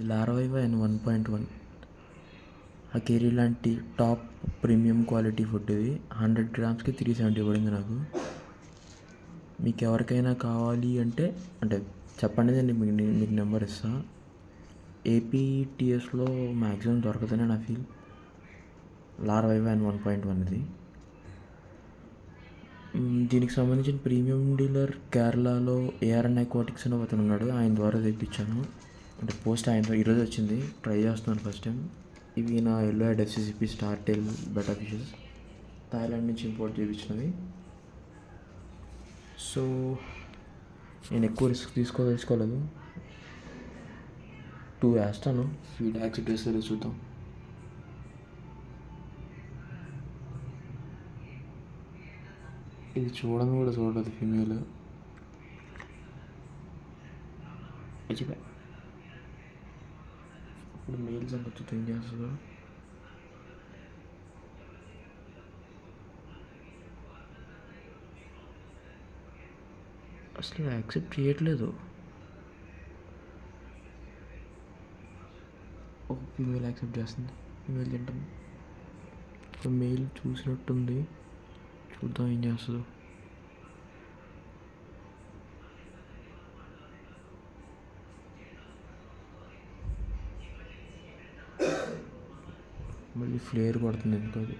ఇది లారోవైవా N1.1 అకేరి లాంటి top premium quality food. ఇది 100 గ్రామ్స్కి 370 పడింది నాకు. మీకు ఎవరికైనా కావాలి అంటే చెప్పండి, నేను మీకు నెంబర్ ఇస్తా. ఏపీటీఎస్లో మ్యాక్సిమం దొరకదని నా ఫీల్. లారోవైవా N1.1 ఇది. దీనికి సంబంధించిన ప్రీమియం డీలర్ కేరళలో ఏఆర్ఎన్ అక్వాటిక్స్ అని అతను ఉన్నాడు, ఆయన ద్వారా తెప్పించాను. పోస్ట్ ఆయన ఈరోజు వచ్చింది, ట్రై చేస్తున్నాను ఫస్ట్ టైం. ఇవి నా yellow head FCCP star tail beta fishes, Thailand నుంచి ఇంపోర్ట్ చేయించినవి. సో నేను ఎక్కువ రిస్క్ తీసుకోలేదు. 2 వేస్తాను, ఫీడ్ యాక్సెప్ట్ చేస్తే చూద్దాం. ఇది చూడడం కూడా చూడలేదు ఫీమేల్. ఇప్పుడు మెయిల్ సంగతి ఏం చేస్తుందో. అసలు యాక్సెప్ట్ చేయట్లేదు. ఒక ఫీమేల్ యాక్సెప్ట్ చేస్తుంది, ఫీమేల్ తింటుంది. ఇప్పుడు మెయిల్ చూసినట్టుంది, చూద్దాం ఏం చేస్తుందో. మళ్ళీ ఫ్లేర్ పడుతుంది ఎందుకు అది.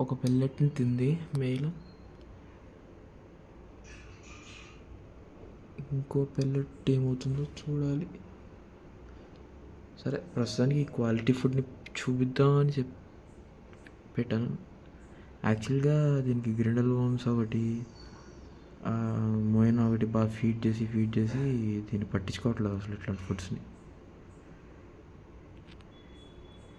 ఒక పెల్లెట్ని తింది మెయిల్, ఇంకో పెల్లెట్ ఏమవుతుందో చూడాలి. సరే, ప్రస్తుతానికి క్వాలిటీ ఫుడ్ని చూపిద్దామని పెట్టాను. యాక్చువల్గా దీనికి గ్రిండల్ వామ్స్ ఒకటి, మోయిన్ ఒకటి బాగా ఫీడ్ చేసి దీన్ని పట్టించుకోవట్లేదు అసలు ఇట్లాంటి ఫుడ్స్ని.